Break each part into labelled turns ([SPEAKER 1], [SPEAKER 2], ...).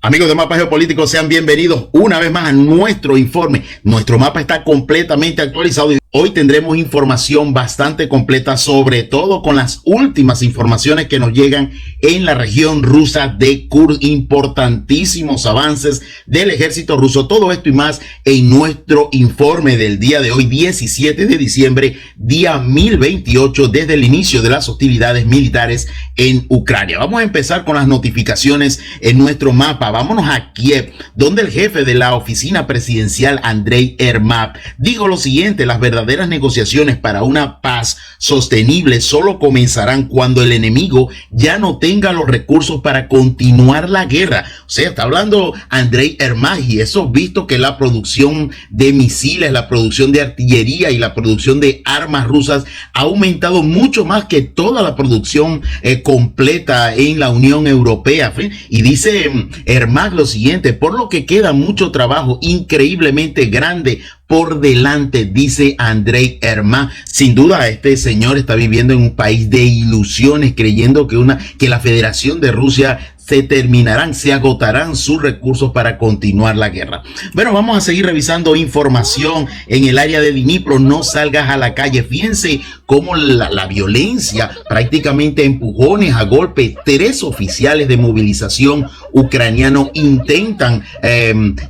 [SPEAKER 1] Amigos de Mapa Geopolítico, sean bienvenidos una vez más a nuestro informe. Nuestro mapa está completamente actualizado y hoy tendremos información bastante completa, sobre todo con las últimas informaciones que nos llegan en la región rusa de Kursk. Importantísimos avances del ejército ruso. Todo esto y más en nuestro informe del día de hoy, 17 de diciembre, día 1028, desde el inicio de las hostilidades militares en Ucrania. Vamos a empezar con las notificaciones en nuestro mapa. Vámonos a Kiev, donde el jefe de la oficina presidencial, Andrei Yermak, dijo lo siguiente: las verdaderas negociaciones para una paz sostenible solo comenzarán cuando el enemigo ya no tenga los recursos para continuar la guerra. O sea, está hablando Andrei Yermak, y eso visto que la producción de misiles, la producción de artillería y la producción de armas rusas ha aumentado mucho más que toda la producción completa en la Unión Europea. Y dice Yermak lo siguiente: por lo que queda mucho trabajo increíblemente grande por delante, dice Andrei Yermak. Sin duda, este señor está viviendo en un país de ilusiones, creyendo que la Federación de Rusia se agotarán sus recursos para continuar la guerra. Bueno, vamos a seguir revisando información en el área de Dnipro. No salgas a la calle. Fíjense cómo la violencia, prácticamente empujones a golpes. 3 oficiales de movilización ucraniano intentan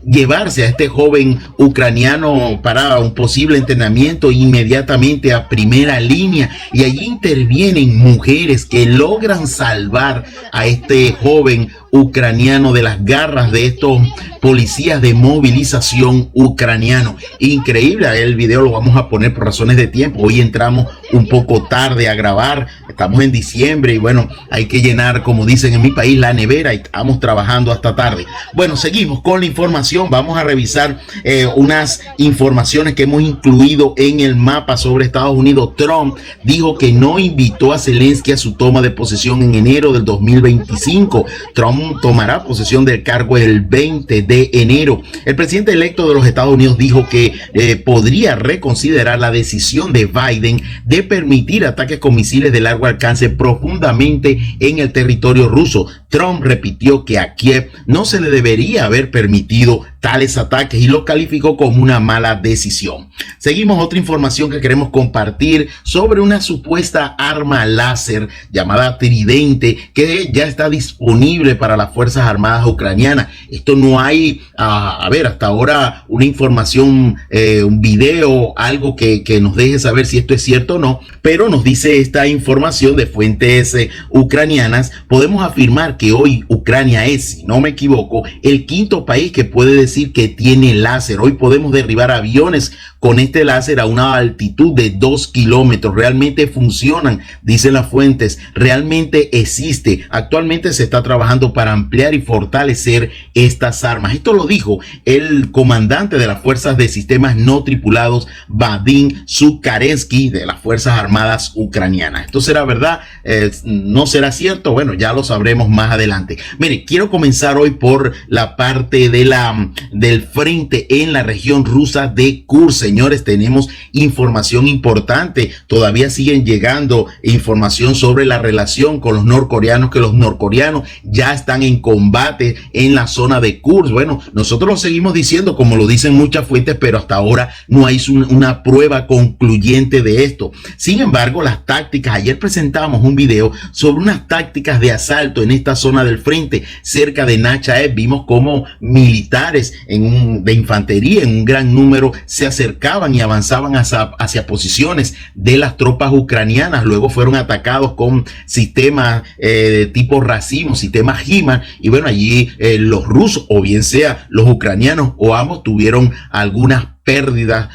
[SPEAKER 1] llevarse a este joven ucraniano para un posible entrenamiento inmediatamente a primera línea, y allí intervienen mujeres que logran salvar a este joven ucraniano de las garras de estos policías de movilización ucraniano. Increíble. El video lo vamos a poner por razones de tiempo. Hoy entramos un poco tarde a grabar. Estamos en diciembre y bueno, hay que llenar, como dicen en mi país, la nevera, y estamos trabajando hasta tarde. Bueno, seguimos con la información. Vamos a revisar unas informaciones que hemos incluido en el mapa sobre Estados Unidos. Trump dijo que no invitó a Zelensky a su toma de posesión en enero del 2025. Trump tomará posesión del cargo el 20 de enero. El presidente electo de los Estados Unidos dijo que podría reconsiderar la decisión de Biden de permitir ataques con misiles de largo alcance profundamente en el territorio ruso. Trump repitió que a Kiev no se le debería haber permitido tales ataques y lo calificó como una mala decisión. Seguimos. Otra información que queremos compartir sobre una supuesta arma láser llamada Tridente, que ya está disponible para las Fuerzas Armadas ucranianas. Esto no hay, hasta ahora una información, un video, algo que nos deje saber si esto es cierto o no, pero nos dice esta información de fuentes ucranianas. Podemos afirmar que hoy Ucrania es, si no me equivoco, el 5º país que puede decir que tiene láser. Hoy podemos derribar aviones con este láser a una altitud de 2 kilómetros. Realmente funcionan, dicen las fuentes. Realmente existe. Actualmente se está trabajando para ampliar y fortalecer estas armas. Esto lo dijo el comandante de las fuerzas de sistemas no tripulados, Vadim Zhukarevsky, de las Fuerzas Armadas ucranianas. ¿Esto será verdad? ¿No será cierto? Bueno, ya lo sabremos más adelante. Mire, quiero comenzar hoy por la parte del frente en la región rusa de Kursk. Señores, tenemos información importante. Todavía siguen llegando información sobre la relación con los norcoreanos, que los norcoreanos ya están en combate en la zona de Kursk. Bueno, nosotros lo seguimos diciendo, como lo dicen muchas fuentes, pero hasta ahora no hay una prueba concluyente de esto. Sin embargo, las tácticas, ayer presentamos un video sobre unas tácticas de asalto en esta zona del frente cerca de Nachaev. Vimos cómo militares de infantería en un gran número se acercaban y avanzaban hacia posiciones de las tropas ucranianas. Luego fueron atacados con sistemas tipo racimo, sistemas HIMARS, y bueno, allí los rusos, o bien sea los ucranianos, o ambos, tuvieron algunas pérdidas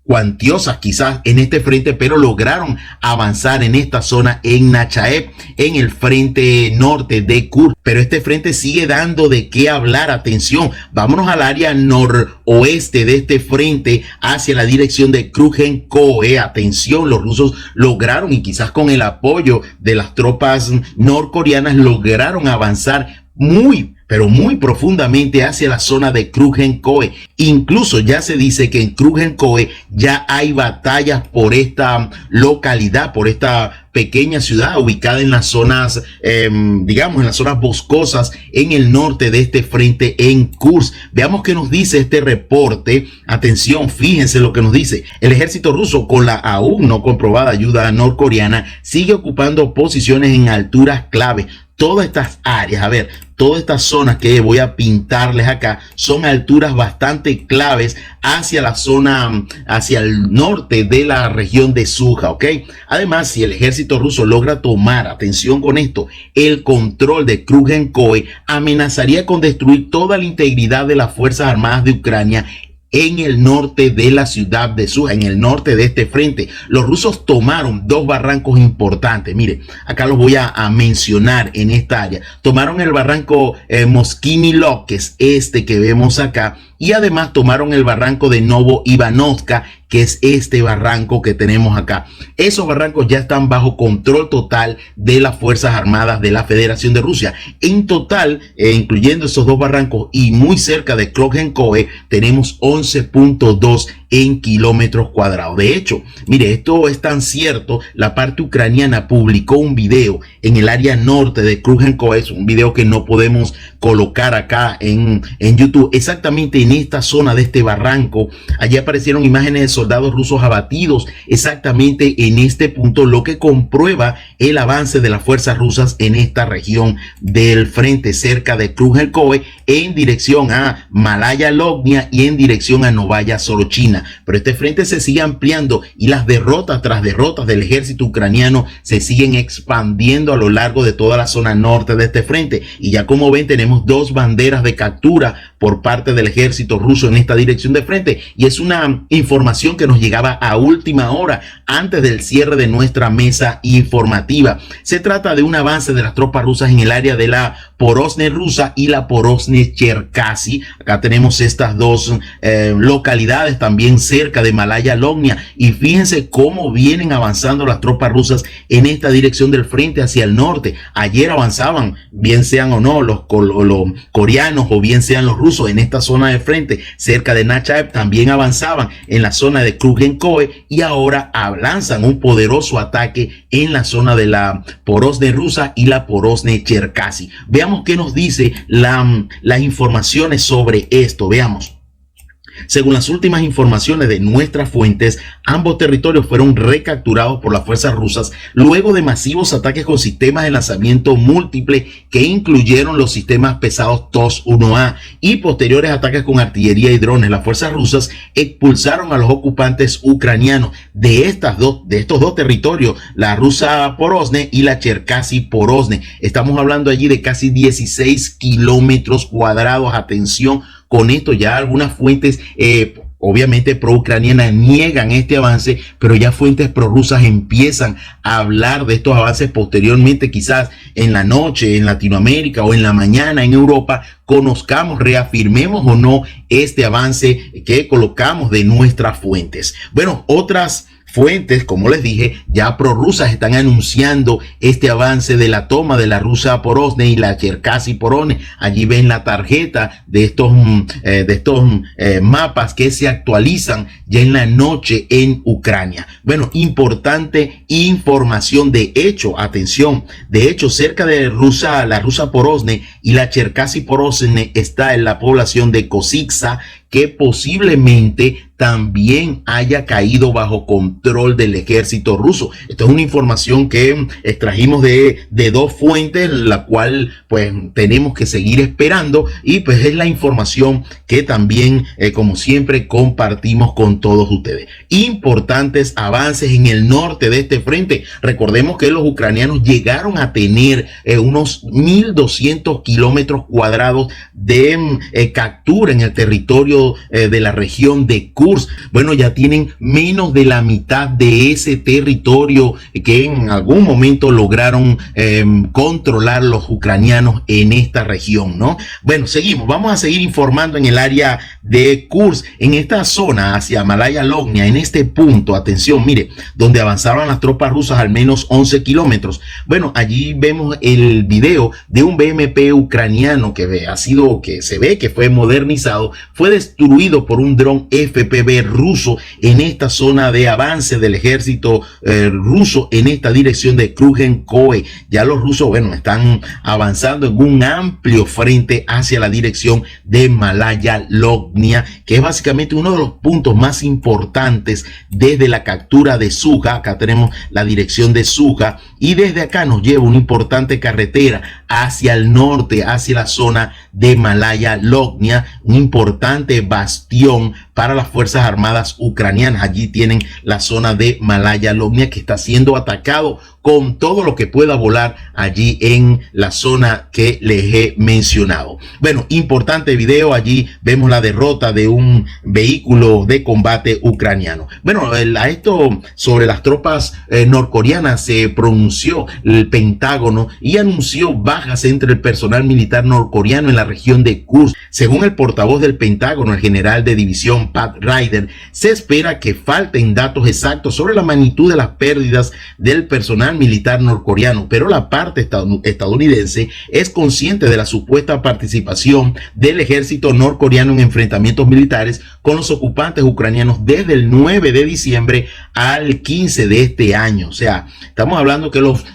[SPEAKER 1] cuantiosas quizás en este frente, pero lograron avanzar en esta zona en Nachaev, en el frente norte de Kursk. Pero este frente sigue dando de qué hablar. Atención, vámonos al área noroeste de este frente, hacia la dirección de Krujenkoe. Atención, los rusos lograron, y quizás con el apoyo de las tropas norcoreanas, lograron avanzar pero muy profundamente hacia la zona de Krujenkoe. Incluso ya se dice que en Krujenkoe ya hay batallas por esta localidad, por esta pequeña ciudad ubicada en las zonas, digamos, en las zonas boscosas en el norte de este frente en Kursk. Veamos qué nos dice este reporte. Atención, fíjense lo que nos dice. El ejército ruso, con la aún no comprobada ayuda norcoreana, sigue ocupando posiciones en alturas clave. Todas estas áreas, a ver, todas estas zonas que voy a pintarles acá son alturas bastante claves hacia la zona, hacia el norte de la región de Suja, ¿ok? Además, si el ejército ruso logra tomar, atención con esto, el control de Krúgenskoe, amenazaría con destruir toda la integridad de las Fuerzas Armadas de Ucrania en el norte de la ciudad de Suja, en el norte de este frente. Los rusos tomaron dos barrancos importantes. Mire, acá los voy a mencionar en esta área. Tomaron el barranco Moskini-Lok, que es este que vemos acá, y además tomaron el barranco de Novo Ivanovka, que es este barranco que tenemos acá. Esos barrancos ya están bajo control total de las Fuerzas Armadas de la Federación de Rusia. En total, incluyendo esos dos barrancos y muy cerca de Krúgenskoe, tenemos 11.2 en kilómetros cuadrados. De hecho, mire, esto es tan cierto, la parte ucraniana publicó un video en el área norte de Krúgenskoe, es un video que no podemos colocar acá en YouTube, exactamente en esta zona de este barranco. Allí aparecieron imágenes de soldados rusos abatidos exactamente en este punto, lo que comprueba el avance de las fuerzas rusas en esta región del frente cerca de Krúgenskoe, en dirección a Malaya Lognia y en dirección a Novaya Sorochina. Pero este frente se sigue ampliando y las derrotas tras derrotas del ejército ucraniano se siguen expandiendo a lo largo de toda la zona norte de este frente. Y ya como ven, tenemos dos banderas de captura por parte del ejército ruso en esta dirección de frente, y es una información que nos llegaba a última hora antes del cierre de nuestra mesa informativa. Se trata de un avance de las tropas rusas en el área de la Porosne rusa y la Porosne Cherkasy. Acá tenemos estas dos localidades también cerca de Malaya Lognia, y fíjense cómo vienen avanzando las tropas rusas en esta dirección del frente hacia el norte. Ayer avanzaban, bien sean o no los coreanos o bien sean los rusos, en esta zona de frente cerca de Nachaev, también avanzaban en la zona de Krúgenskoe, y ahora lanzan un poderoso ataque en la zona de la Porosne rusa y la Porosne Cherkasy. Veamos qué nos dice las informaciones sobre esto. Veamos. Según las últimas informaciones de nuestras fuentes, ambos territorios fueron recapturados por las fuerzas rusas luego de masivos ataques con sistemas de lanzamiento múltiple que incluyeron los sistemas pesados TOS-1A y posteriores ataques con artillería y drones. Las fuerzas rusas expulsaron a los ocupantes ucranianos de estos dos territorios, la rusa Porosne y la Cherkasy Porosne. Estamos hablando allí de casi 16 kilómetros cuadrados. Atención con esto, ya algunas fuentes obviamente pro-ucranianas niegan este avance, pero ya fuentes prorrusas empiezan a hablar de estos avances posteriormente, quizás en la noche en Latinoamérica o en la mañana en Europa, conozcamos, reafirmemos o no este avance que colocamos de nuestras fuentes. Bueno, otras fuentes, como les dije, ya prorrusas están anunciando este avance de la toma de la rusa Porosne y la Cherkasy Porosne. Allí ven la tarjeta de estos mapas que se actualizan ya en la noche en Ucrania. Bueno, importante información. De hecho, atención, de hecho, cerca de la rusa Porosne y la Cherkasy Porosne está en la población de Kosytsa, que posiblemente también haya caído bajo control del ejército ruso. Esto es una información que extrajimos de dos fuentes, la cual pues tenemos que seguir esperando, y pues es la información que también como siempre compartimos con todos ustedes. Importantes avances en el norte de este frente. Recordemos que los ucranianos llegaron a tener unos 1.200 kilómetros cuadrados de captura en el territorio de la región de Kursk. Bueno, ya tienen menos de la mitad de ese territorio que en algún momento lograron controlar los ucranianos en esta región, ¿no? Bueno, seguimos, vamos a seguir informando en el área de Kursk, en esta zona hacia Malaya Lognia, en este punto, atención, mire, donde avanzaban las tropas rusas al menos 11 kilómetros. Bueno, allí vemos el video de un BMP ucraniano que se ve que fue modernizado, fue destruido por un dron FPV ruso en esta zona de avance del ejército ruso en esta dirección de Krujenkoe. Ya los rusos, bueno, están avanzando en un amplio frente hacia la dirección de Malaya Lognia, que es básicamente uno de los puntos más importantes desde la captura de Suja. Acá tenemos la dirección de Suja y desde acá nos lleva una importante carretera hacia el norte, hacia la zona de Malaya Lognia, un importante bastión para las Fuerzas Armadas ucranianas. Allí tienen la zona de Malaya Lognia, que está siendo atacado con todo lo que pueda volar allí en la zona que les he mencionado. Bueno, importante video. Allí vemos la derrota de un vehículo de combate ucraniano. Bueno, a esto sobre las tropas norcoreanas se pronunció el Pentágono y anunció bajas entre el personal militar norcoreano en la región de Kursk. Según el portavoz del Pentágono, el general de división Pat Ryder, se espera que falten datos exactos sobre la magnitud de las pérdidas del personal militar norcoreano, pero la parte estadounidense es consciente de la supuesta participación del ejército norcoreano en enfrentamientos militares con los ocupantes ucranianos desde el 9 de diciembre al 15 de este año. O sea, estamos hablando que los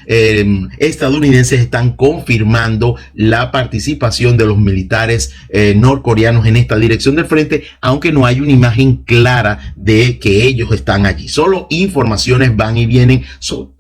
[SPEAKER 1] estadounidenses están confirmando la participación de los militares norcoreanos en esta dirección del frente, aunque no hay una imagen clara de que ellos están allí. Solo informaciones van y vienen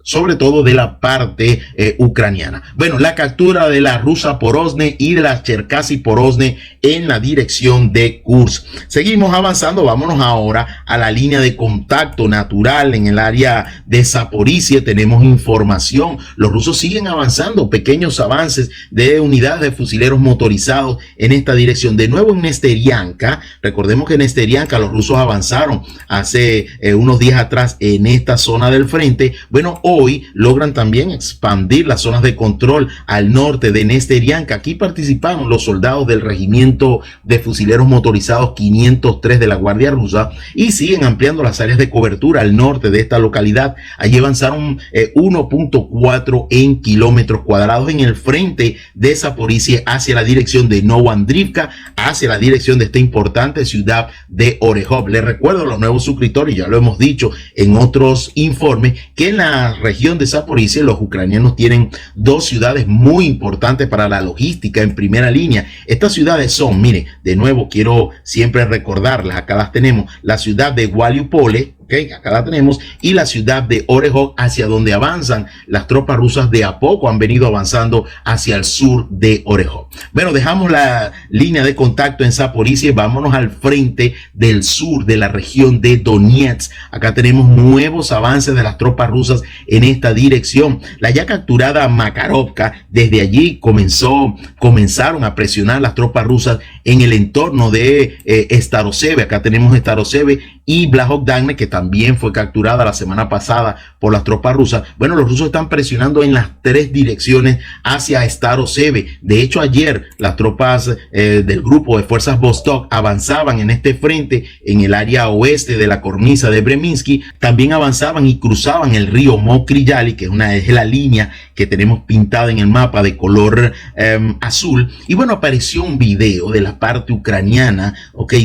[SPEAKER 1] sobre todo de la parte ucraniana. Bueno, la captura de la rusa Porozne y de la Cherkasy Porozne en la dirección de Kursk. Seguimos avanzando, vámonos ahora a la línea de contacto natural en el área de Zaporizhia. Tenemos información, los rusos siguen avanzando, pequeños avances de unidades de fusileros motorizados en esta dirección. De nuevo en Nesterianka, recordemos que en Nesterianka los rusos avanzaron hace unos días atrás en esta zona del frente. Bueno, hoy logran también expandir las zonas de control al norte de Nesterianka. Aquí participaron los soldados del regimiento de fusileros motorizados 503 de la Guardia Rusa y siguen ampliando las áreas de cobertura al norte de esta localidad. Allí avanzaron 1.4 en kilómetros cuadrados en el frente de Zaporizhia hacia la dirección de Novoandrivka, hacia la dirección de esta importante ciudad de Orehov. Les recuerdo a los nuevos suscriptores, ya lo hemos dicho en otros informes, que en la región de Zaporizhia los ucranianos tienen dos ciudades muy importantes para la logística en primera línea. Estas ciudades son, mire, de nuevo quiero siempre recordarlas, acá las tenemos, la ciudad de Mariupol, acá la tenemos, y la ciudad de Orehov, hacia donde avanzan las tropas rusas. De a poco han venido avanzando hacia el sur de Orehov. Bueno, dejamos la línea de contacto en Zaporizhia, vámonos al frente del sur de la región de Donetsk. Acá tenemos nuevos avances de las tropas rusas en esta dirección. La ya capturada Makarovka, desde allí comenzaron a presionar las tropas rusas en el entorno de Starosebe. Acá tenemos Starosebe y Blahovdagne, que también fue capturada la semana pasada por las tropas rusas. Bueno, los rusos están presionando en las tres direcciones hacia Starosebe. De hecho, ayer las tropas del grupo de fuerzas Vostok avanzaban en este frente en el área oeste de la cornisa de Breminsky. También avanzaban y cruzaban el río Mokryali, que es la línea que tenemos pintada en el mapa de color azul. Y bueno, apareció un video de la parte ucraniana,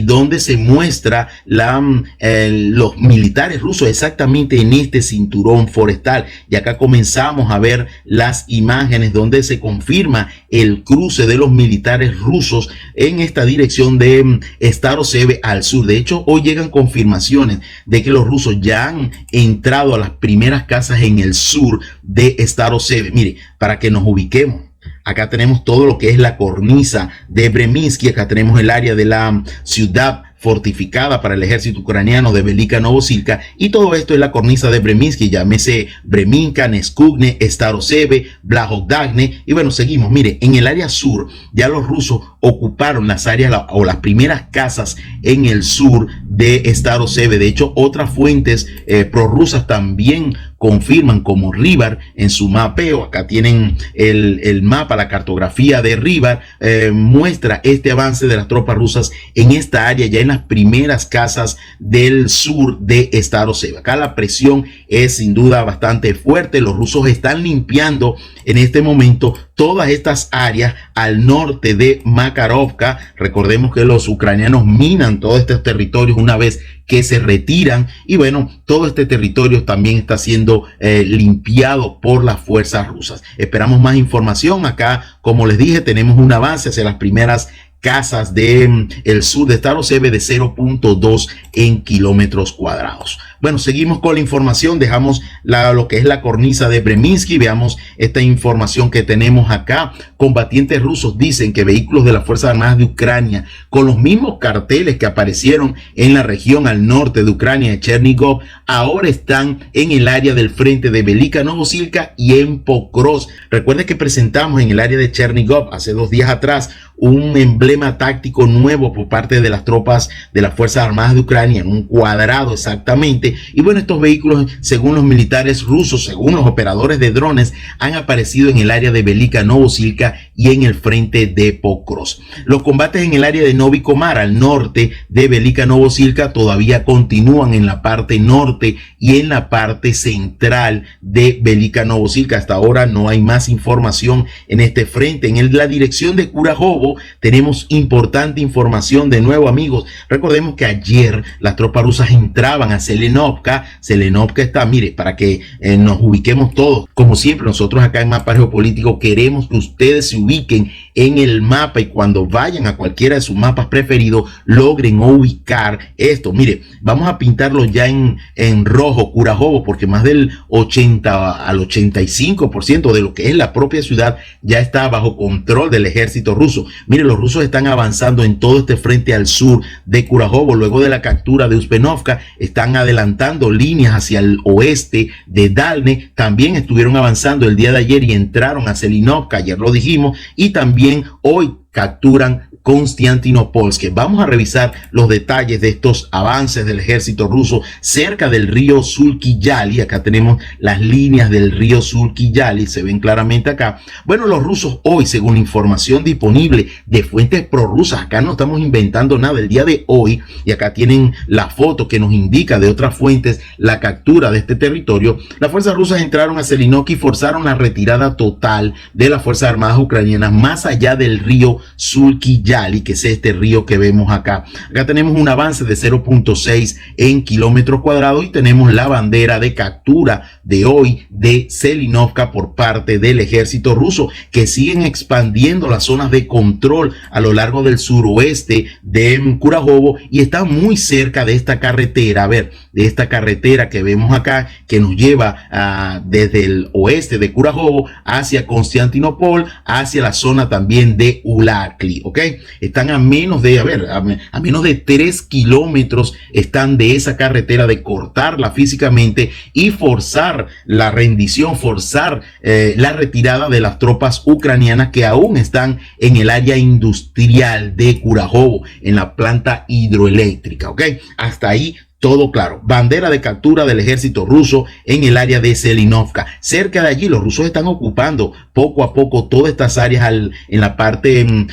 [SPEAKER 1] donde se muestra los militares rusos exactamente en este cinturón forestal. Y acá comenzamos a ver las imágenes donde se confirma el cruce de los militares rusos en esta dirección de Starosebe al sur. De hecho, hoy llegan confirmaciones de que los rusos ya han entrado a las primeras casas en el sur de Starosebe. Mire, para que nos ubiquemos, acá tenemos todo lo que es la cornisa de Breminsky. Acá tenemos el área de la ciudad fortificada para el ejército ucraniano de Velika Novosilka, y todo esto es la cornisa de Breminsky, llámese Breminka, Neskukne, Starosebe, Blahovdagne. Y bueno, seguimos. Mire, en el área sur ya los rusos ocuparon las áreas o las primeras casas en el sur de Starosebe. De hecho, otras fuentes prorrusas también confirman como Rivar en su mapeo. Acá tienen el mapa, la cartografía de Rivar, muestra este avance de las tropas rusas en esta área, ya en las primeras casas del sur de Staroselva. Acá la presión es sin duda bastante fuerte. Los rusos están limpiando en este momento todas estas áreas al norte de Makarovka. Recordemos que los ucranianos minan todos estos territorios una vez que se retiran, y bueno, todo este territorio también está siendo limpiado por las fuerzas rusas. Esperamos más información. Acá, como les dije, tenemos un avance hacia las primeras casas de el sur de Staroselva de 0.2 en kilómetros cuadrados. Bueno, seguimos con la información. Dejamos lo que es la cornisa de Breminsky. Veamos esta información que tenemos acá. Combatientes rusos dicen que vehículos de las Fuerzas Armadas de Ucrania con los mismos carteles que aparecieron en la región al norte de Ucrania de Chernigov ahora están en el área del frente de Velika Novosilka y en Pokrovsk. Recuerden que presentamos en el área de Chernigov hace 2 días atrás un emblema táctico nuevo por parte de las tropas de las Fuerzas Armadas de Ucrania, en un cuadrado exactamente. Y bueno, estos vehículos, según los militares rusos, según los operadores de drones, han aparecido en el área de Velika Novosilka y en el frente de Pokrovsk. Los combates en el área de Novi Komar, al norte de Velika Novosilka, todavía continúan en la parte norte y en la parte central de Velika Novosilka. Hasta ahora no hay más información en este frente. En la dirección de Kurajovo tenemos importante información de nuevo, amigos. Recordemos que ayer las tropas rusas entraban a Selenovka. Selenovka está, mire, para que nos ubiquemos todos. Como siempre, nosotros acá en Mapa Geopolítico queremos que ustedes se ubiquen en el mapa, y cuando vayan a cualquiera de sus mapas preferidos logren ubicar esto. Mire, vamos a pintarlo ya en rojo, Kurajovo, porque más del 80 al 85% de lo que es la propia ciudad ya está bajo control del ejército ruso. Mire, los rusos están avanzando en todo este frente al sur de Kurajovo. Luego de la captura de Uspenovka, están adelantando líneas hacia el oeste de Dalne. También estuvieron avanzando el día de ayer y entraron a Selinovka, ayer lo dijimos, y también hoy capturan Konstantinopolsk. Vamos a revisar los detalles de estos avances del ejército ruso cerca del río Sulky-Yali. Acá tenemos las líneas del río Sulky-Yali, se ven claramente acá. Bueno, los rusos hoy, según la información disponible de fuentes prorrusas, acá no estamos inventando nada, el día de hoy, y acá tienen la foto que nos indica de otras fuentes la captura de este territorio. Las fuerzas rusas entraron a Selinovka y forzaron la retirada total de las fuerzas armadas ucranianas más allá del río Sulky-Yali, que es este río que vemos acá. Acá tenemos un avance de 0.6 en kilómetros cuadrados y tenemos la bandera de captura de hoy de Selinovka por parte del ejército ruso, que siguen expandiendo las zonas de control a lo largo del suroeste de Kurajovo y está muy cerca de esta carretera, de esta carretera que vemos acá, que nos lleva desde el oeste de Kurajovo hacia Konstantinopol, hacia la zona también de Ulakli, ¿ok? Están a menos de, a menos de 3 kilómetros están de esa carretera, de cortarla físicamente y forzar la rendición, forzar la retirada de las tropas ucranianas que aún están en el área industrial de Kurajovo, en la planta hidroeléctrica, ¿ok? Hasta ahí todo claro. Bandera de captura del ejército ruso en el área de Selinovka. Cerca de allí los rusos están ocupando poco a poco todas estas áreas en la parte, en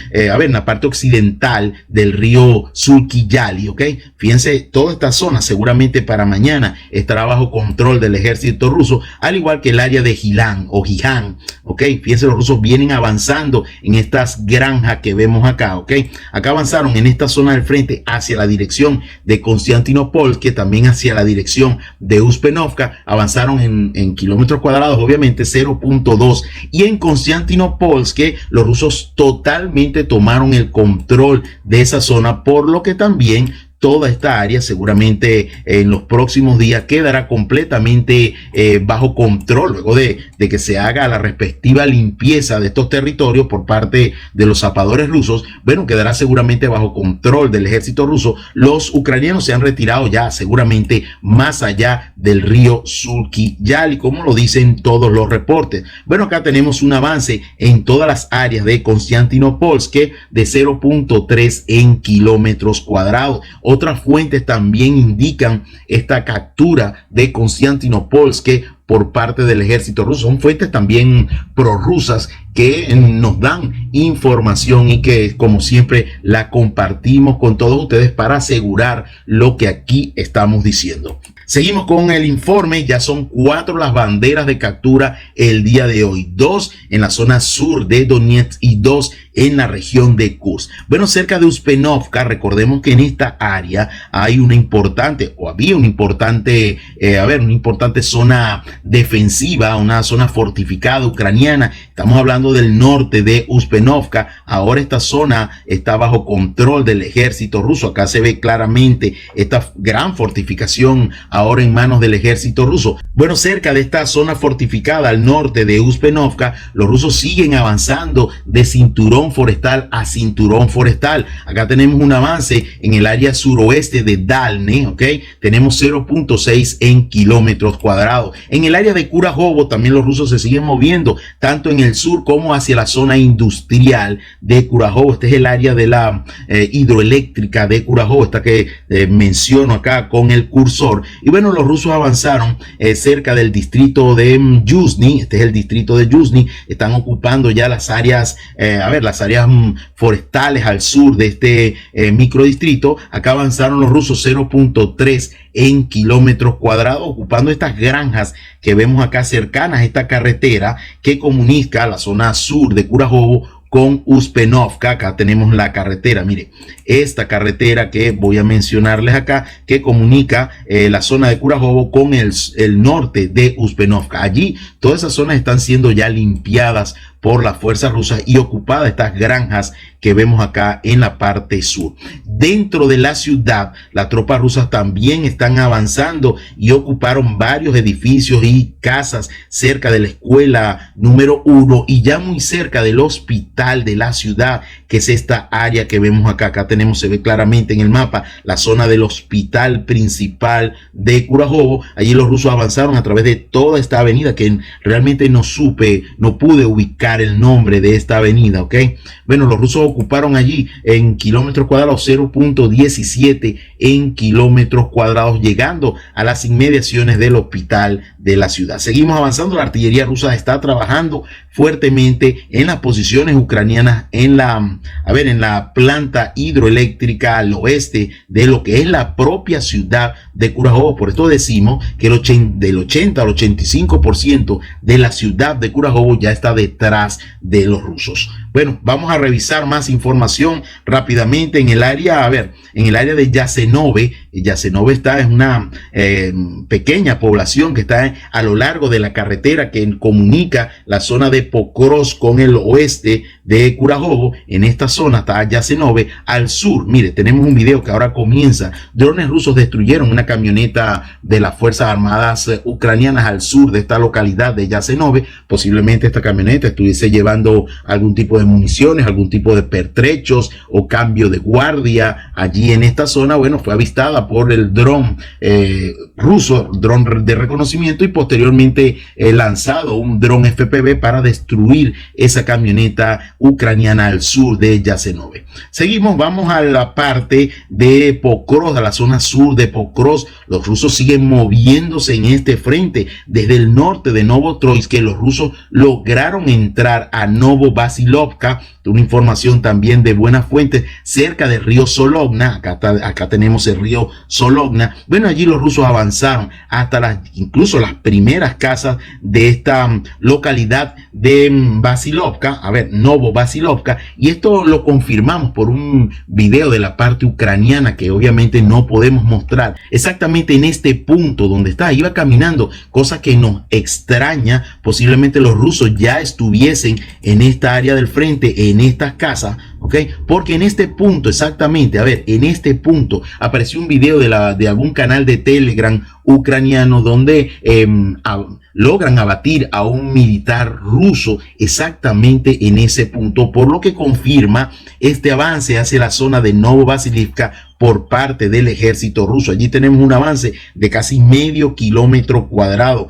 [SPEAKER 1] la parte occidental del río Sulky-Yali, ¿ok? Fíjense, toda esta zona seguramente para mañana estará bajo control del ejército ruso, al igual que el área de Gilán o Giján, ¿ok? Fíjense, los rusos vienen avanzando en estas granjas que vemos acá, ¿ok? Acá avanzaron en esta zona del frente hacia la dirección de Konstantinopol, que también hacia la dirección de Uspenovka, avanzaron en kilómetros cuadrados, obviamente 0.2, y en Konstantinopolsk que los rusos totalmente tomaron el control de esa zona, por lo que también toda esta área seguramente en los próximos días quedará completamente bajo control, luego de que se haga la respectiva limpieza de estos territorios por parte de los zapadores rusos. Bueno, quedará seguramente bajo control del ejército ruso. Los ucranianos se han retirado ya seguramente más allá del río Sulky-Yali, como lo dicen todos los reportes. Bueno, acá tenemos un avance en todas las áreas de Konstantinopolsk de 0.3 en kilómetros cuadrados. Otras fuentes también indican esta captura de Konstantinopolsk por parte del ejército ruso. Son fuentes también prorrusas que nos dan información y que, como siempre, la compartimos con todos ustedes para asegurar lo que aquí estamos diciendo. Seguimos con el informe. Ya son 4 las banderas de captura el día de hoy, 2 en la zona sur de Donetsk y 2 en la región de Kursk. Bueno, cerca de Uspenovka, recordemos que en esta área hay una importante, o había una importante, una importante zona defensiva, una zona fortificada ucraniana. Estamos hablando del norte de Uspenovka. Ahora esta zona está bajo control del ejército ruso. Acá se ve claramente esta gran fortificación ahora en manos del ejército ruso. Bueno, cerca de esta zona fortificada al norte de Uspenovka, los rusos siguen avanzando de cinturón forestal a cinturón forestal. Acá tenemos un avance en el área suroeste de Dalne, ¿ok? Tenemos 0.6 en kilómetros cuadrados. En el área de Kurajovo también los rusos se siguen moviendo, tanto en el sur como hacia la zona industrial de Kurajovo. Este es el área de la hidroeléctrica de Kurajovo, esta que menciono acá con el cursor. Y bueno, los rusos avanzaron cerca del distrito de Yuzhny. Este es el distrito de Yuzhny. Están ocupando ya las áreas, las áreas forestales al sur de este microdistrito. Acá avanzaron los rusos 0.3 en kilómetros cuadrados, ocupando estas granjas que vemos acá cercanas a esta carretera que comunica la zona sur de Kurajovo con Uspenovka. Acá tenemos la carretera, mire, esta carretera que voy a mencionarles acá, que comunica la zona de Kurajovo con el norte de Uspenovka. Allí todas esas zonas están siendo ya limpiadas por las fuerzas rusas y ocupadas estas granjas que vemos acá en la parte sur. Dentro de la ciudad, las tropas rusas también están avanzando y ocuparon varios edificios y casas cerca de la escuela número 1 y ya muy cerca del hospital de la ciudad, que es esta área que vemos acá. Acá tenemos, se ve claramente en el mapa, la zona del hospital principal de Kurajovo. Allí los rusos avanzaron a través de toda esta avenida que realmente no pude ubicar el nombre de esta avenida, ¿ok? Bueno, los rusos ocuparon allí en kilómetros cuadrados 0.17 en kilómetros cuadrados, llegando a las inmediaciones del hospital de la ciudad. Seguimos avanzando. La artillería rusa está trabajando fuertemente en las posiciones ucranianas en la planta hidroeléctrica al oeste de lo que es la propia ciudad de Kurajovo. Por esto decimos que del 80 al 85% de la ciudad de Kurajovo ya está detrás de los rusos. Bueno, vamos a revisar más información rápidamente en el área, en el área de Yasenove. Yasenove está en una pequeña población que está a lo largo de la carretera que comunica la zona de Pokrovsk con el oeste de Kurajovo. En esta zona está Yasenove. Al sur, mire, tenemos un video que ahora comienza. Drones rusos destruyeron una camioneta de las Fuerzas Armadas ucranianas al sur de esta localidad de Yasenove. Posiblemente esta camioneta estuviese llevando algún tipo de municiones, algún tipo de pertrechos o cambio de guardia allí en esta zona. Bueno, fue avistada por el dron ruso, dron de reconocimiento, y posteriormente lanzado un dron FPV para destruir esa camioneta ucraniana al sur de Yasenove. Seguimos, vamos a la parte de Pokrovsk, a la zona sur de Pokrovsk. Los rusos siguen moviéndose en este frente desde el norte de Novotroitsk, que los rusos lograron entrar a Novovasilovka. Una información también de buenas fuentes, cerca del río Solovna. Acá tenemos el río Solovna. Bueno, allí los rusos avanzaron hasta incluso las primeras casas de esta localidad de Vasilovka, Novovasilovka, y esto lo confirmamos por un video de la parte ucraniana que obviamente no podemos mostrar. Exactamente en este punto donde iba caminando, cosa que nos extraña. Posiblemente los rusos ya estuviesen en esta área del frente, en estas casas, ¿ok? Porque en este punto, exactamente, en este punto apareció un video de algún canal de Telegram ucraniano donde logran abatir a un militar ruso exactamente en ese punto, por lo que confirma este avance hacia la zona de Novovasilovka por parte del ejército ruso. Allí tenemos un avance de casi medio kilómetro cuadrado,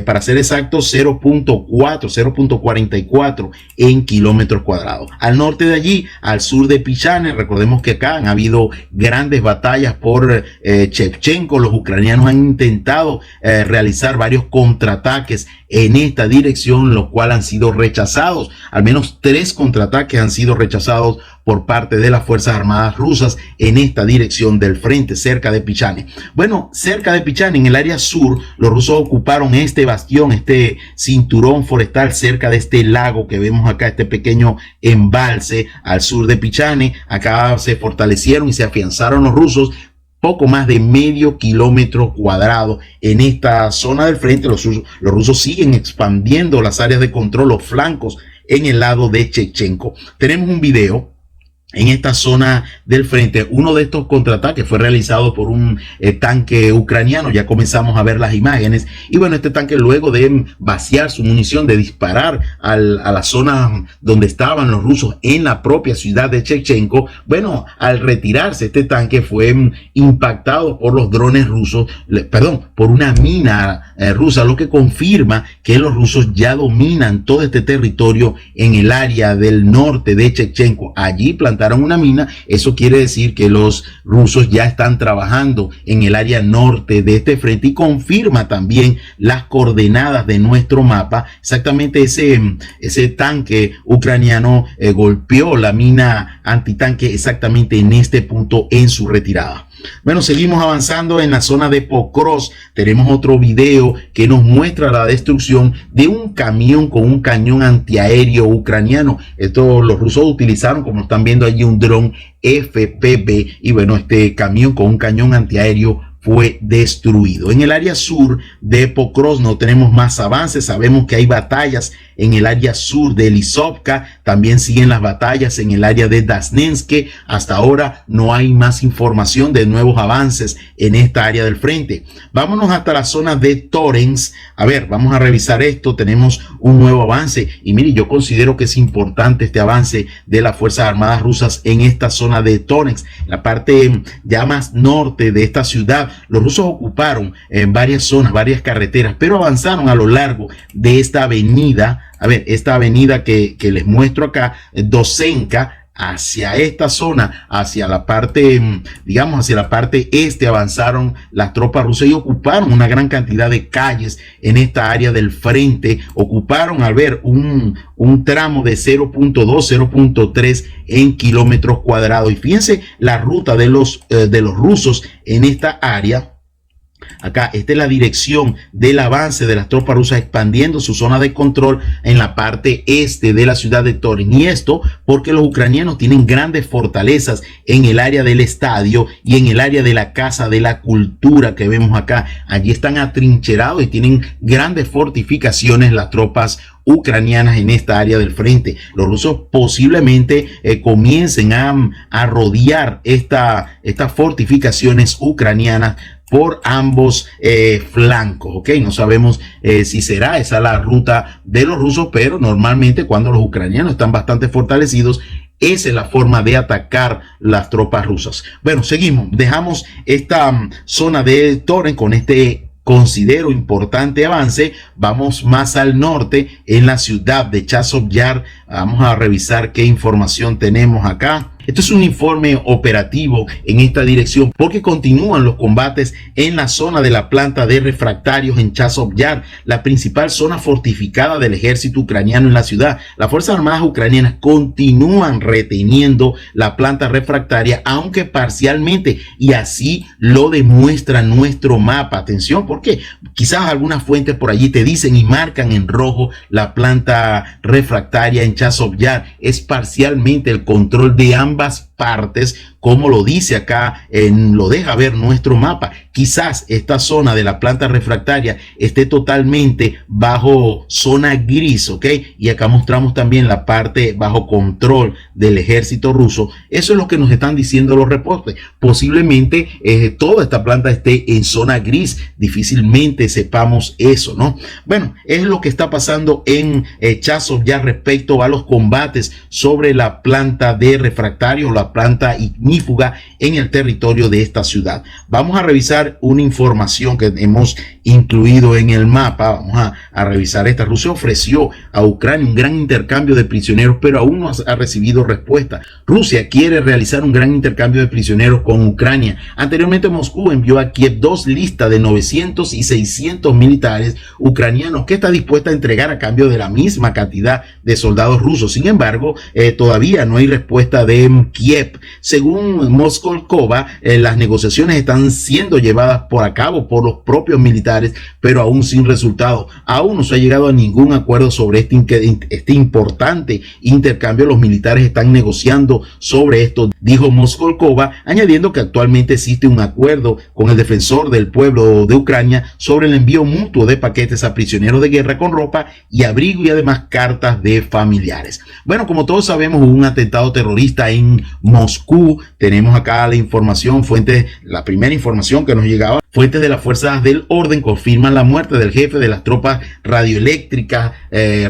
[SPEAKER 1] para ser exacto 0.44 en kilómetros cuadrados. Al norte de allí, al sur de Pichane, recordemos que acá han habido grandes batallas por Shevchenko. Los ucranianos han intentado realizar varios contraataques en esta dirección, los cuales han sido rechazados. Al menos 3 contraataques han sido rechazados por parte de las Fuerzas Armadas rusas en esta dirección del frente, cerca de Pichane. Bueno, cerca de Pichane, en el área sur, los rusos ocuparon este bastión, este cinturón forestal cerca de este lago que vemos acá, este pequeño embalse al sur de Pichane. Acá se fortalecieron y se afianzaron los rusos poco más de medio kilómetro cuadrado en esta zona del frente. Los rusos siguen expandiendo las áreas de control, los flancos en el lado de Shevchenko. Tenemos un video en esta zona del frente. Uno de estos contraataques fue realizado por un tanque ucraniano. Ya comenzamos a ver las imágenes. Y bueno, este tanque, luego de vaciar su munición, de disparar a la zona donde estaban los rusos en la propia ciudad de Shevchenko, bueno, al retirarse este tanque fue impactado por los drones rusos, por una mina rusa, lo que confirma que los rusos ya dominan todo este territorio en el área del norte de Shevchenko. Allí plantaron una mina. Eso quiere decir que los rusos ya están trabajando en el área norte de este frente, y confirma también las coordenadas de nuestro mapa. Exactamente ese tanque ucraniano golpeó la mina antitanque exactamente en este punto en su retirada. Bueno, seguimos avanzando en la zona de Pokrovsk. Tenemos otro video que nos muestra la destrucción de un camión con un cañón antiaéreo ucraniano. Esto los rusos utilizaron, como están viendo allí, un dron FPV, y bueno, este camión con un cañón antiaéreo fue destruido. En el área sur de Pokrovsk no tenemos más avances. Sabemos que hay batallas en el área sur de Lisovka. También siguen las batallas en el área de Dasnensk. Hasta ahora no hay más información de nuevos avances en esta área del frente. Vámonos hasta la zona de Torens. A ver, vamos a revisar esto. Tenemos un nuevo avance. Y mire, yo considero que es importante este avance de las Fuerzas Armadas rusas en esta zona de Torens, la parte ya más norte de esta ciudad. Los rusos ocuparon en varias zonas, varias carreteras, pero avanzaron a lo largo de esta avenida. A ver, esta avenida que les muestro acá, Dosenka, hacia esta zona, hacia la parte, digamos, hacia la parte este, avanzaron las tropas rusas y ocuparon una gran cantidad de calles en esta área del frente. Ocuparon, al ver, un tramo de 0.2, 0.3 en kilómetros cuadrados. Y fíjense la ruta de los rusos en esta área. Acá, esta es la dirección del avance de las tropas rusas expandiendo su zona de control en la parte este de la ciudad de Torens. Y esto porque los ucranianos tienen grandes fortalezas en el área del estadio y en el área de la Casa de la Cultura que vemos acá. Allí están atrincherados y tienen grandes fortificaciones las tropas ucranianas en esta área del frente. Los rusos posiblemente comiencen a rodear estas fortificaciones ucranianas por ambos flancos, ¿ok? No sabemos si será esa la ruta de los rusos, pero normalmente cuando los ucranianos están bastante fortalecidos, esa es la forma de atacar las tropas rusas. Bueno, seguimos, dejamos esta zona de Torens con este, considero, importante avance. Vamos más al norte, en la ciudad de Chazov Yar. Vamos a revisar qué información tenemos acá. Esto es un informe operativo en esta dirección porque continúan los combates en la zona de la planta de refractarios en Chazov Yar, la principal zona fortificada del ejército ucraniano en la ciudad. Las Fuerzas Armadas ucranianas continúan reteniendo la planta refractaria, aunque parcialmente, y así lo demuestra nuestro mapa. Atención, porque quizás algunas fuentes por allí te dicen y marcan en rojo la planta refractaria en Chazov Yar. Es parcialmente el control de ambas partes, como lo dice acá, lo deja ver nuestro mapa. Quizás esta zona de la planta refractaria esté totalmente bajo zona gris, ¿ok? Y acá mostramos también la parte bajo control del ejército ruso. Eso es lo que nos están diciendo los reportes. Posiblemente toda esta planta esté en zona gris. Difícilmente sepamos eso, ¿no? Bueno, es lo que está pasando en Chazov Yar respecto a los combates sobre la planta de refractarios, la la planta ignífuga en el territorio de esta ciudad. Vamos a revisar una información que hemos incluido en el mapa. Vamos a revisar esta. Rusia ofreció a Ucrania un gran intercambio de prisioneros, pero aún no ha recibido respuesta. Rusia quiere realizar un gran intercambio de prisioneros con Ucrania. Anteriormente Moscú envió a Kiev dos listas de 900 y 600 militares ucranianos que está dispuesta a entregar a cambio de la misma cantidad de soldados rusos. Sin embargo, todavía no hay respuesta de Kiev. Según Moskova, las negociaciones están siendo llevadas a cabo por los propios militares, pero aún sin resultado. Aún no se ha llegado a ningún acuerdo sobre este importante intercambio. Los militares están negociando sobre esto, dijo Moskova, añadiendo que actualmente existe un acuerdo con el defensor del pueblo de Ucrania sobre el envío mutuo de paquetes a prisioneros de guerra con ropa y abrigo y además cartas de familiares. Bueno, como todos sabemos, hubo un atentado terrorista en Moscú. Tenemos acá la información, la primera información que nos llegaba. Fuentes de las fuerzas del orden confirman la muerte del jefe de las tropas radioeléctricas,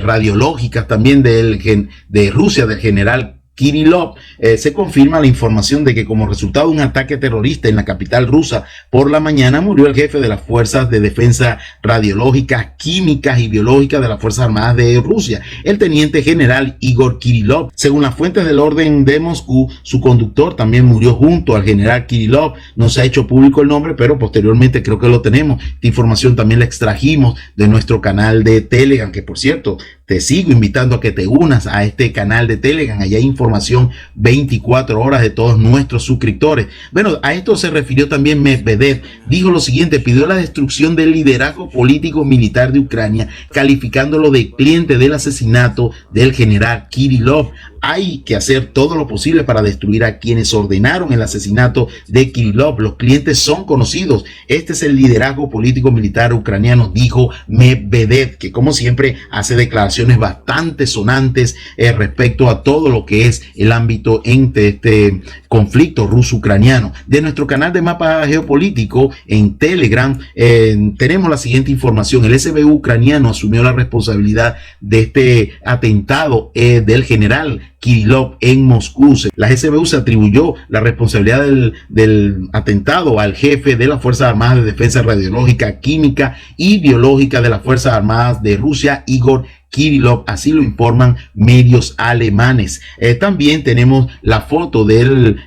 [SPEAKER 1] radiológicas también de Rusia, del general Kirillov. Se confirma la información de que como resultado de un ataque terrorista en la capital rusa por la mañana murió el jefe de las fuerzas de defensa radiológicas, químicas y biológicas de las Fuerzas Armadas de Rusia, el teniente general Igor Kirillov. Según las fuentes del orden de Moscú, su conductor también murió junto al general Kirillov. No se ha hecho público el nombre, pero posteriormente creo que lo tenemos. Esta información también la extrajimos de nuestro canal de Telegram, que por cierto, te sigo invitando a que te unas a este canal de Telegram. Allá hay información 24 horas de todos nuestros suscriptores. Bueno, a esto se refirió también Medvedev. Dijo lo siguiente: pidió la destrucción del liderazgo político militar de Ucrania, calificándolo de cliente del asesinato del general Kirillov. Hay que hacer todo lo posible para destruir a quienes ordenaron el asesinato de Kirillov. Los clientes son conocidos. Este es el liderazgo político militar ucraniano, dijo Medvedev, que como siempre hace declaraciones bastante sonantes respecto a todo lo que es el ámbito entre este conflicto ruso-ucraniano. De nuestro canal de mapa geopolítico en Telegram tenemos la siguiente información. El SBU ucraniano asumió la responsabilidad de este atentado del general Kirillov en Moscú. La SBU se atribuyó la responsabilidad del atentado al jefe de las Fuerzas Armadas de Defensa Radiológica, Química y Biológica de las Fuerzas Armadas de Rusia, Igor Kirillov, así lo informan medios alemanes. También tenemos la foto del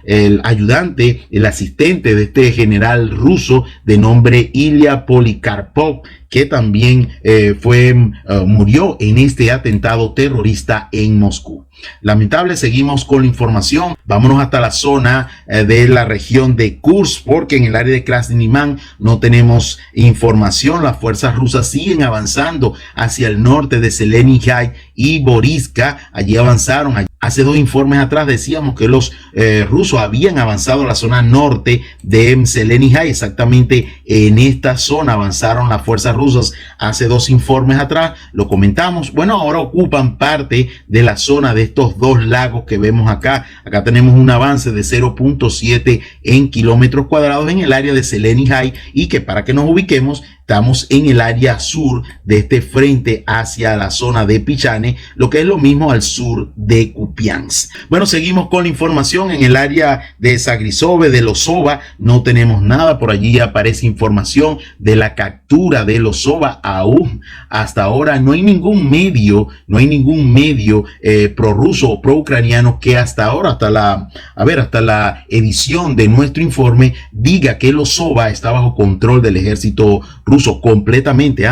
[SPEAKER 1] ayudante, el asistente de este general ruso de nombre Ilya Polikarpov, que también murió en este atentado terrorista en Moscú. Lamentable, seguimos con la información. Vámonos hasta la zona de la región de Kursk, porque en el área de Krasny Man no tenemos información. Las fuerzas rusas siguen avanzando hacia el norte de Zelenizhai y Boriska. Allí avanzaron. Hace 2 informes atrás decíamos que los rusos habían avanzado a la zona norte de Zelenizhai. Exactamente en esta zona avanzaron las fuerzas rusas hace 2 informes atrás. Lo comentamos. Bueno, ahora ocupan parte de la zona de estos 2 lagos que vemos acá. Acá tenemos un avance de 0.7 en kilómetros cuadrados en el área de Zelenizhai, y que para que nos ubiquemos, estamos en el área sur de este frente hacia la zona de Pichane, lo que es lo mismo al sur de Kupiansk. Bueno, seguimos con la información. En el área de Zagrisove, de Lozova, no tenemos nada. Por allí aparece información de la captura de Lozova. Aún hasta ahora no hay ningún medio prorruso o pro-ucraniano que hasta ahora, hasta la edición de nuestro informe, diga que Lozova está bajo control del ejército ruso completamente.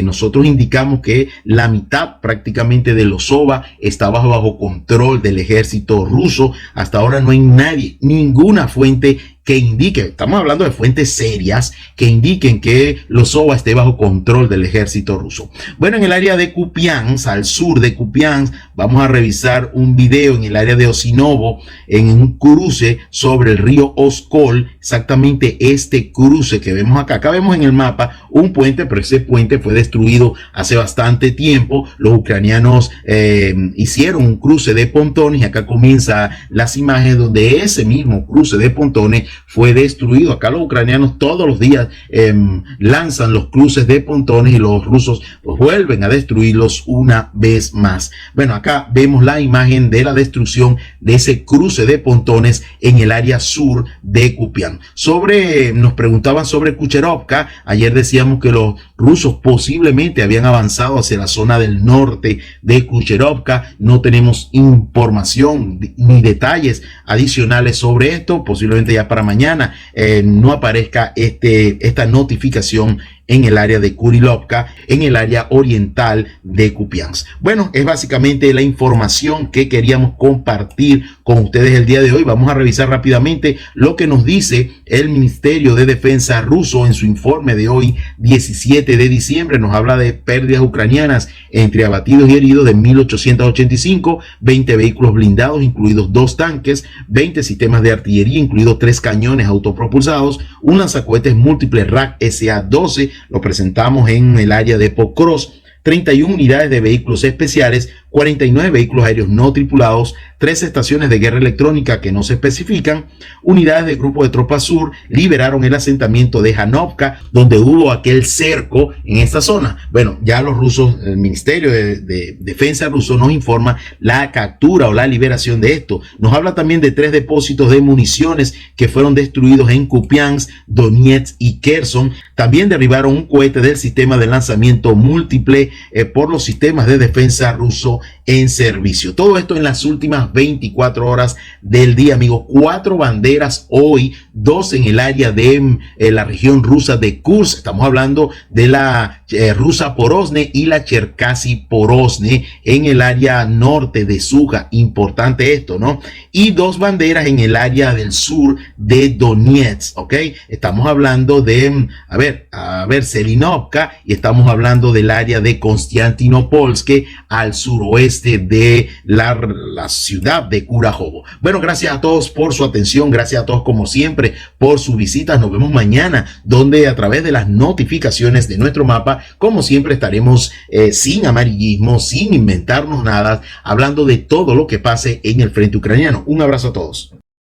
[SPEAKER 1] Nosotros indicamos que la mitad prácticamente de Lozova está bajo control del ejército ruso. Hasta ahora no hay ninguna fuente que indique, estamos hablando de fuentes serias, que indiquen que Lozova esté bajo control del ejército ruso. Bueno, en el área de Kupiansk, al sur de Kupiansk, vamos a revisar un video en el área de Osinovo, en un cruce sobre el río Oskol, exactamente este cruce que vemos acá. Acá vemos en el mapa un puente, pero ese puente fue destruido hace bastante tiempo. Los ucranianos hicieron un cruce de pontones, y acá comienzan las imágenes donde ese mismo cruce de pontones fue destruido. Acá los ucranianos todos los días lanzan los cruces de pontones y los rusos pues vuelven a destruirlos una vez más. Bueno, acá vemos la imagen de la destrucción de ese cruce de pontones en el área sur de Kupiansk. Nos preguntaban sobre Kucherovka. Ayer decíamos que los rusos posiblemente habían avanzado hacia la zona del norte de Kucherovka. No tenemos información ni detalles adicionales sobre esto. Posiblemente ya para mañana no aparezca esta notificación en el área de Kurilovka, en el área oriental de Kupiansk. Bueno, es básicamente la información que queríamos compartir con ustedes el día de hoy. Vamos a revisar rápidamente lo que nos dice el Ministerio de Defensa ruso en su informe de hoy, 17 de diciembre. Nos habla de pérdidas ucranianas entre abatidos y heridos de 1.885, 20 vehículos blindados, incluidos 2 tanques, 20 sistemas de artillería, incluidos 3 cañones autopropulsados, un lanzacohetes múltiple RAK SA-12, lo presentamos en el área de Pokrovsk, 31 unidades de vehículos especiales, 49 vehículos aéreos no tripulados, 3 estaciones de guerra electrónica que no se especifican, unidades del Grupo de Tropas Sur liberaron el asentamiento de Janovka, donde hubo aquel cerco en esta zona. Bueno, ya los rusos, el Ministerio de Defensa ruso nos informa la captura o la liberación de esto. Nos habla también de 3 depósitos de municiones que fueron destruidos en Kupiansk, Donetsk y Kherson. También derribaron un cohete del sistema de lanzamiento múltiple por los sistemas de defensa ruso en servicio. Todo esto en las últimas 24 horas del día, amigos. 4 banderas hoy, 2 en el área de la región rusa de Kursk. Estamos hablando de la rusa Porozne y la Cherkasy Porozne en el área norte de Suja. Importante esto, ¿no? Y 2 banderas en el área del sur de Donetsk, ¿ok? Estamos hablando de, Selinovka, y estamos hablando del área de Konstantinopolsk al suroeste de la ciudad de Kurajovo. Bueno, gracias a todos por su atención, gracias a todos como siempre por su visita. Nos vemos mañana, donde a través de las notificaciones de nuestro mapa, como siempre, estaremos sin amarillismo, sin inventarnos nada, hablando de todo lo que pase en el frente ucraniano. Un abrazo a todos.